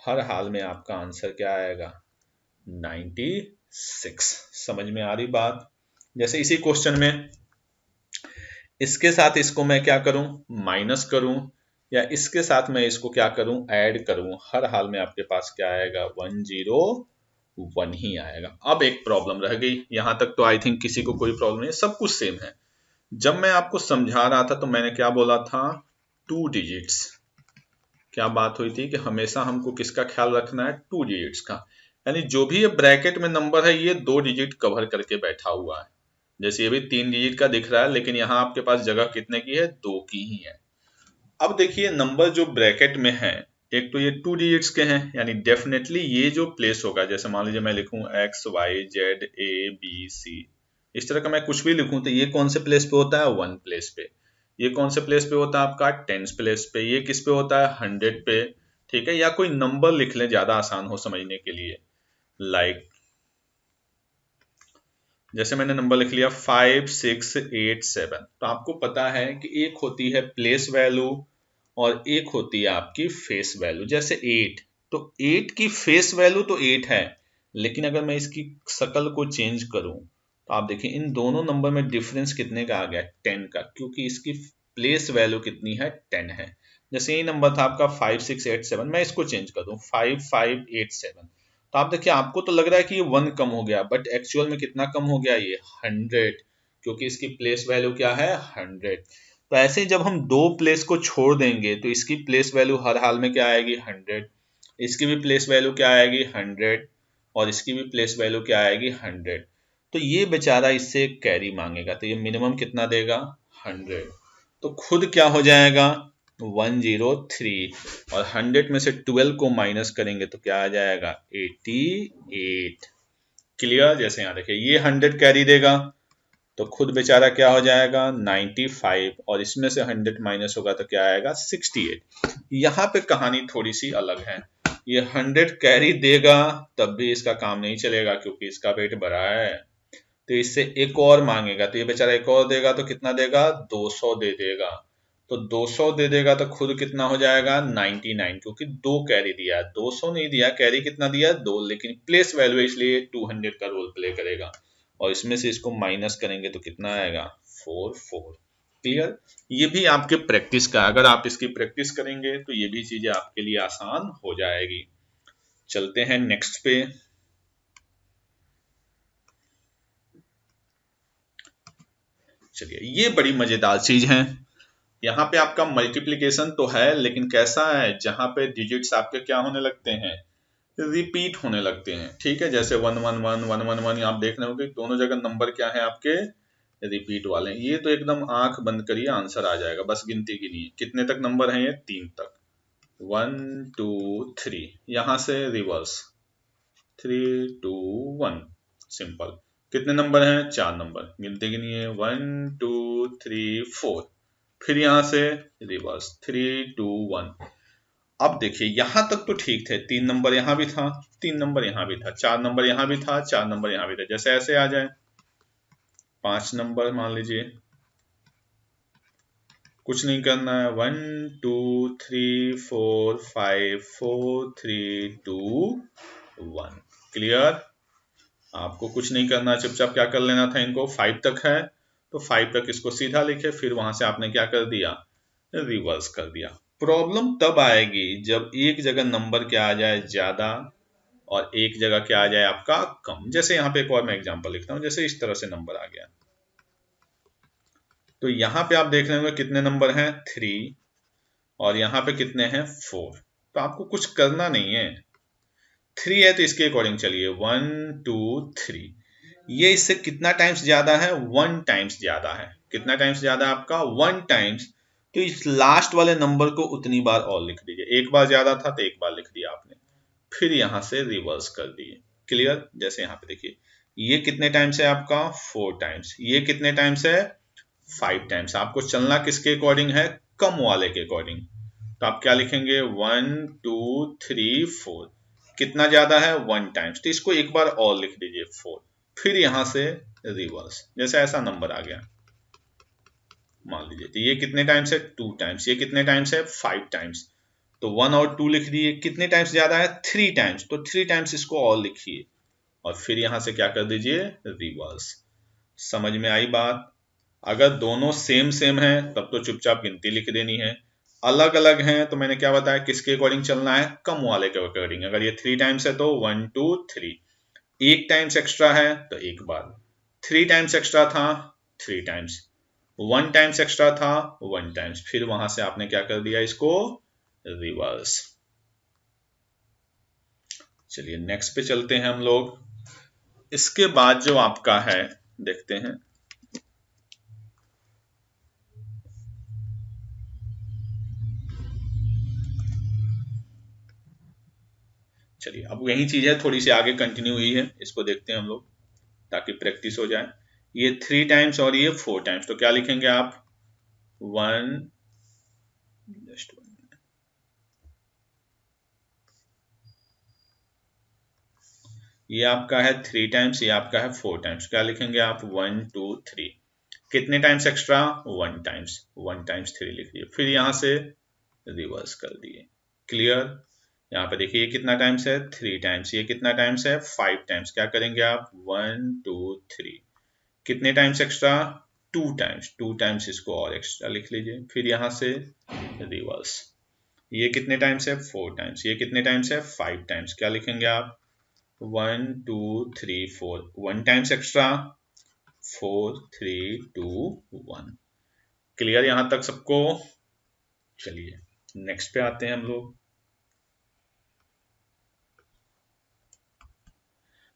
हर हाल में आपका आंसर क्या आएगा 96। समझ में आ रही बात। जैसे इसी क्वेश्चन में इसके साथ इसको मैं क्या करूं माइनस करूं या इसके साथ मैं इसको क्या करूं ऐड करूं, हर हाल में आपके पास क्या आएगा 101 ही आएगा। अब एक प्रॉब्लम रह गई, यहां तक तो आई थिंक किसी को कोई प्रॉब्लम नहीं, सब कुछ सेम है। जब मैं आपको समझा रहा था तो मैंने क्या बोला था 2 डिजिट्स, क्या बात हुई थी कि हमेशा हमको किसका ख्याल रखना है 2 डिजिट्स का, यानी जो भी ये ब्रैकेट में नंबर है ये 2 डिजिट कवर करके बैठा हुआ है। जैसे ये भी 3 डिजिट का दिख रहा है लेकिन यहाँ आपके पास जगह कितने की है 2 की ही है। अब देखिए नंबर जो ब्रैकेट में है एक तो ये 2 डिजिट्स के हैं, यानी डेफिनेटली ये जो प्लेस होगा, जैसे मान लीजिए मैं लिखूं XYZABC, इस तरह का मैं कुछ भी लिखूं तो ये कौन से प्लेस पे होता है 1 प्लेस पे, ये कौन से प्लेस पे होता है आपका 10 प्लेस पे, ये किस पे होता है 100 पे। ठीक है, या कोई नंबर लिख लें ज्यादा आसान हो समझने के लिए, लाइक जैसे मैंने नंबर लिख लिया 5687। तो आपको पता है कि एक होती है प्लेस वैल्यू और एक होती है आपकी फेस वैल्यू। जैसे 8, तो 8 की फेस वैल्यू तो 8 है, लेकिन अगर मैं इसकी शक्ल को चेंज करूं तो आप देखिए इन दोनों नंबर में डिफरेंस कितने का आ गया 10 का, क्योंकि इसकी प्लेस वैल्यू कितनी है 10 है। जैसे ये नंबर था आपका 5687, मैं इसको चेंज कर दूं 5587, तो आप देखिए आपको तो लग रहा है कि ये 1 कम हो गया, बट एक्चुअल में कितना कम हो गया ये 100, क्योंकि इसकी प्लेस वैल्यू क्या है 100। तो ऐसे ही जब हम दो प्लेस को छोड़ देंगे तो इसकी प्लेस वैल्यू हर हाल में क्या आएगी 100, इसकी भी प्लेस वैल्यू क्या आएगी 100 और इसकी भी प्लेस वैल्यू क्या आएगी 100। तो ये बेचारा इससे कैरी मांगेगा, तो ये मिनिमम कितना देगा 100, तो खुद क्या हो जाएगा 103, और 100 में से 12 को माइनस करेंगे तो क्या आ जाएगा 88। क्लियर। जैसे यहाँ देखिए ये 100 कैरी देगा तो खुद बेचारा क्या हो जाएगा 95, और इसमें से 100 माइनस होगा तो क्या आएगा 68। यहाँ पे कहानी थोड़ी सी अलग है, ये 100 कैरी देगा तब भी इसका काम नहीं चलेगा क्योंकि इसका वेट बड़ा है, तो इससे एक और मांगेगा तो ये बेचारा एक और देगा तो कितना देगा 200 दे देगा, तो 200 दे देगा तो खुद कितना हो जाएगा 99, क्योंकि 2 कैरी दिया, 200 नहीं दिया, कैरी कितना दिया 2, लेकिन प्लेस वैल्यू इसलिए 200 का रोल प्ले करेगा, और इसमें से इसको माइनस करेंगे तो कितना आएगा 44। क्लियर। ये भी आपके प्रैक्टिस का, अगर आप इसकी प्रैक्टिस करेंगे तो ये भी चीजें आपके लिए आसान हो जाएगी। चलते हैं नेक्स्ट पे। चलिए ये बड़ी मजेदार चीज है, यहाँ पे आपका मल्टीप्लिकेशन तो है लेकिन कैसा है जहां पे डिजिट्स आपके क्या होने लगते हैं रिपीट होने लगते हैं। ठीक है, जैसे 111 111 आप देख रहे हो कि दोनों जगह नंबर क्या है आपके रिपीट वाले हैं। ये तो एकदम आंख बंद करिए आंसर आ जाएगा, बस गिनती गिनिए कितने तक नंबर हैं ये 3 तक, 1 2 3, यहां से रिवर्स 3 2 1, सिंपल। कितने नंबर हैं 4 नंबर, गिनती गिनिए 1 2 3 4, फिर यहां से रिवर्स 3 2 1। अब देखिए यहां तक तो ठीक थे, 3 नंबर यहां भी था, 3 नंबर यहां भी था, 4 नंबर यहां भी था, 4 नंबर यहां भी था। जैसे ऐसे आ जाए 5 नंबर मान लीजिए, कुछ नहीं करना है 1 2 3 4 5 4 3 2 1। क्लियर। आपको कुछ नहीं करना, चुपचाप क्या कर लेना था, इनको 5 तक है तो 5 तक इसको सीधा लिखे, फिर वहां से आपने क्या कर दिया रिवर्स कर दिया। प्रॉब्लम तब आएगी जब एक जगह नंबर क्या आ जाए ज्यादा और एक जगह क्या आ जाए आपका कम। जैसे यहाँ पे एक और मैं एग्जांपल लिखता हूँ, जैसे इस तरह से नंबर आ गया, तो यहाँ पे आप देख रहे होंगे कितने नंबर हैं 3 और यहाँ पे कितने हैं 4, तो आपको कुछ करना नहीं है, 3 है तो इसके अकॉर्डिंग चलिए 1 2 3, ये इससे कितना टाइम्स ज्यादा है 1 टाइम्स ज्यादा है। कितना टाइम्स ज्यादा आपका 1 टाइम्स, तो इस लास्ट वाले नंबर को उतनी बार और लिख दीजिए, एक बार ज्यादा था तो एक बार लिख दिया आपने, फिर यहां से रिवर्स कर दिए। क्लियर। जैसे यहाँ पे देखिए ये कितने टाइम्स है आपका 4 टाइम्स, ये कितने टाइम्स है 5 टाइम्स। आपको चलना किसके अकॉर्डिंग है कम वाले के अकॉर्डिंग। तो आप क्या लिखेंगे 1 2 3 4, कितना ज्यादा है 1 टाइम्स, तो इसको एक बार और लिख दीजिए 4, फिर यहां से रिवर्स, जैसे ऐसा नंबर आ गया मान लीजिए। तो ये कितने टाइम्स है 2 टाइम्स, ये कितने टाइम्स है 5 टाइम्स, तो 1 और 2 लिख दिए। कितने टाइम्स ज्यादा है 3 टाइम्स, तो 3 टाइम्स इसको और लिखिए और फिर यहां से क्या कर दीजिए रिवर्स। समझ में आई बात? अगर दोनों सेम सेम है तब तो चुपचाप गिनती लिख देनी है, अलग अलग हैं तो मैंने क्या बताया किसके अकॉर्डिंग चलना है, कम वाले के अकॉर्डिंग। अगर ये 3 टाइम्स है तो 1 2 3, एक टाइम्स एक्स्ट्रा है तो एक बार, 3 टाइम्स एक्स्ट्रा था 3 टाइम्स, 1 टाइम्स एक्स्ट्रा था 1 टाइम्स, फिर वहां से आपने क्या कर दिया इसको रिवर्स। चलिए नेक्स्ट पे चलते हैं हम लोग। इसके बाद जो आपका है देखते हैं, चलिए अब यही चीज है थोड़ी सी आगे कंटिन्यू हुई है, इसको देखते हैं हम लोग ताकि प्रैक्टिस हो जाए। ये 3 टाइम्स और ये 4 टाइम्स, तो क्या लिखेंगे आप 1 जस्ट, ये आपका है 3 टाइम्स, ये आपका है 4 टाइम्स, क्या लिखेंगे आप 1 2 3, कितने टाइम्स एक्स्ट्रा 1 टाइम्स, 1 टाइम्स 3 लिख दिए, फिर यहां से रिवर्स कर दिए। क्लियर? यहाँ पे देखिए ये कितना टाइम्स है 3 टाइम्स, ये कितना टाइम्स है 5 टाइम्स, क्या करेंगे आप 1 2 3, कितने टाइम्स एक्स्ट्रा 2 टाइम्स, 2 टाइम्स इसको और एक्स्ट्रा लिख लीजिए, फिर यहां से रिवर्स। ये कितने टाइम्स है 4 टाइम्स, ये कितने टाइम्स है 5 टाइम्स, क्या लिखेंगे आप 1 2 3 4, 1 टाइम्स एक्स्ट्रा 4 3 2 1। क्लियर यहां तक सबको? चलिए नेक्स्ट पे आते हैं हम लोग।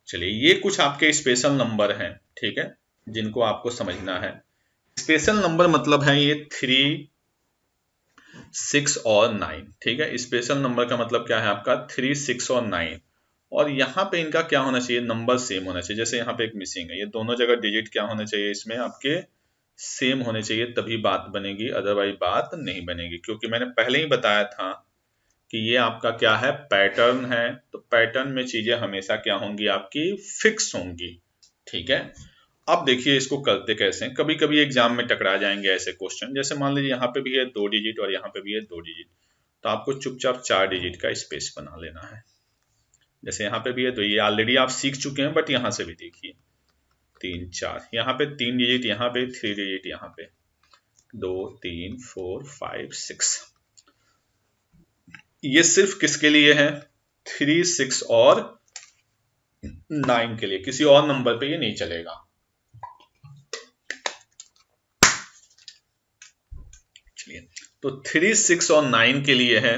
चलिए ये कुछ आपके स्पेशल नंबर हैं, ठीक है, जिनको आपको समझना है। स्पेशल नंबर मतलब है ये 3 6 और 9, ठीक है। स्पेशल नंबर का मतलब क्या है आपका 3 6 और 9, और यहाँ पे इनका क्या होना चाहिए नंबर सेम होना चाहिए। जैसे यहाँ पे एक मिसिंग है, ये दोनों जगह डिजिट क्या होने चाहिए इसमें आपके सेम होने चाहिए, तभी बात बनेगी, अदरवाइज बात नहीं बनेगी। क्योंकि मैंने पहले ही बताया था कि ये आपका क्या है पैटर्न है, तो पैटर्न में चीजें हमेशा क्या होंगी आपकी फिक्स होंगी, ठीक है। अब देखिए इसको करते कैसे हैं, कभी कभी एग्जाम में टकरा जाएंगे ऐसे क्वेश्चन, जैसे मान लीजिए यहाँ पे भी है 2 डिजिट और यहाँ पे भी है 2 डिजिट, तो आपको चुपचाप 4 डिजिट का स्पेस बना लेना है। जैसे यहाँ पे भी है, तो ये ऑलरेडी आप सीख चुके हैं, बट यहाँ से भी देखिए 3 4, यहाँ पे 3 डिजिट, यहाँ पे 3 डिजिट, यहाँ पे 2 3 4 5 6, ये सिर्फ किसके लिए है 3 6 और 9 के लिए, किसी और नंबर पे ये नहीं चलेगा। चलिए तो 3 6 और 9 के लिए है,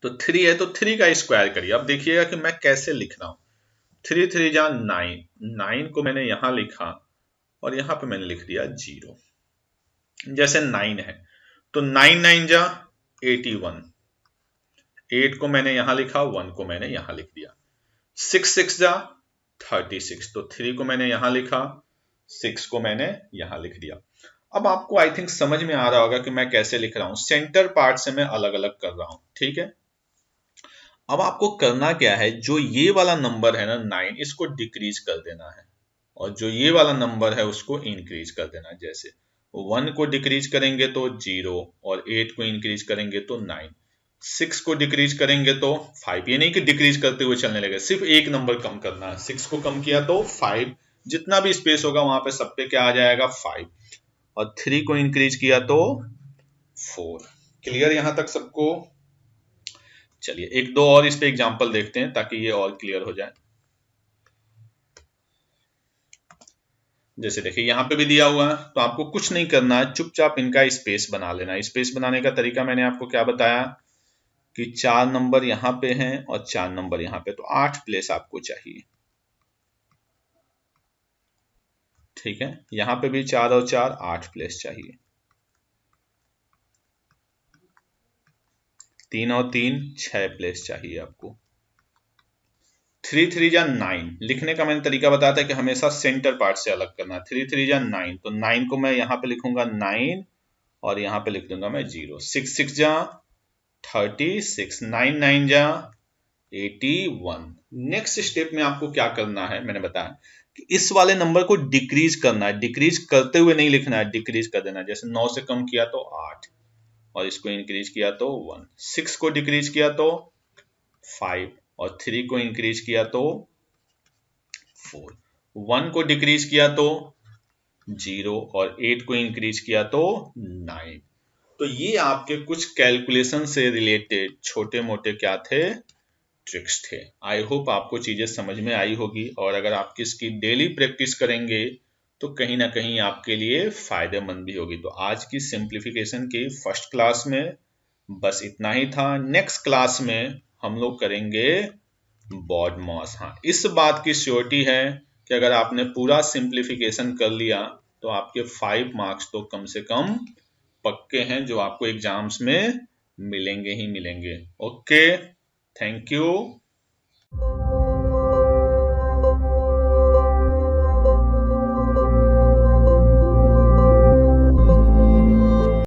तो 3 है तो 3 का स्क्वायर करिए। अब देखिएगा कि मैं कैसे लिख रहा हूं, 3 3 जा 9, 9 को मैंने यहां लिखा और यहां पे मैंने लिख दिया 0। जैसे 9 है तो 9 9 जा 81, 8 को मैंने यहां लिखा, 1 को मैंने यहां लिख दिया। 6 6 जा 36, तो 3 को मैंने यहां लिखा, 6 को मैंने यहां लिख दिया। अब आपको आई थिंक समझ में आ रहा होगा कि मैं कैसे लिख रहा हूं, सेंटर पार्ट से मैं अलग अलग कर रहा हूं, ठीक है। अब आपको करना क्या है, जो ये वाला नंबर है ना 9, इसको डिक्रीज कर देना है, और जो ये वाला नंबर है उसको इंक्रीज कर देना है। जैसे 1 को डिक्रीज करेंगे तो 0, और 8 को इंक्रीज करेंगे तो 9, 6 को डिक्रीज करेंगे तो 5। ये नहीं कि डिक्रीज करते हुए चलने लगे, सिर्फ एक नंबर कम करना है। 6 को कम किया तो 5, जितना भी स्पेस होगा वहां पे सब पे क्या आ जाएगा 5, और 3 को इंक्रीज किया तो 4। क्लियर यहां तक सबको? चलिए एक दो और इस पे एग्जांपल देखते हैं ताकि ये और क्लियर हो जाए। जैसे देखिए यहाँ पे भी दिया हुआ है, तो आपको कुछ नहीं करना है, चुपचाप इनका स्पेस बना लेना है। स्पेस बनाने का तरीका मैंने आपको क्या बताया कि 4 नंबर यहाँ पे हैं और 4 नंबर यहाँ पे, तो 8 प्लेस आपको चाहिए, ठीक है। यहाँ पे भी 4 और 4 8 प्लेस चाहिए, 3 और 3 6 प्लेस चाहिए आपको। 3 3 जा 9, लिखने का मैंने तरीका बताया था कि हमेशा सेंटर पार्ट से अलग करना। 3 3 जा 9, तो 9 को मैं यहाँ पे लिखूंगा 9 और यहाँ पे लिख दूंगा मैं 0। 6 6 जा 36, 9 9 जा 81। नेक्स्ट स्टेप में आपको क्या करना है, मैंने बताया कि इस वाले नंबर को डिक्रीज करना है। डिक्रीज करते हुए नहीं लिखना है, डिक्रीज कर देना है। जैसे 9 से कम किया तो 8 और इसको इंक्रीज किया तो 1, 6 को डिक्रीज किया तो 5 और 3 को इंक्रीज किया तो 4, 1 को डिक्रीज किया तो 0 और 8 को इंक्रीज किया तो 9। तो ये आपके कुछ कैलकुलेशन से रिलेटेड छोटे मोटे क्या थे, ट्रिक्स थे। आई होप आपको चीजें समझ में आई होगी, और अगर आप इसकी डेली प्रैक्टिस करेंगे तो कहीं ना कहीं आपके लिए फायदेमंद भी होगी। तो आज की सिंप्लीफिकेशन की फर्स्ट क्लास में बस इतना ही था। नेक्स्ट क्लास में हम लोग करेंगे बॉड मॉस। हाँ, इस बात की श्योरिटी है कि अगर आपने पूरा सिंप्लीफिकेशन कर लिया तो आपके 5 मार्क्स तो कम से कम पक्के हैं, जो आपको एग्जाम्स में मिलेंगे ही मिलेंगे। Okay, thank you.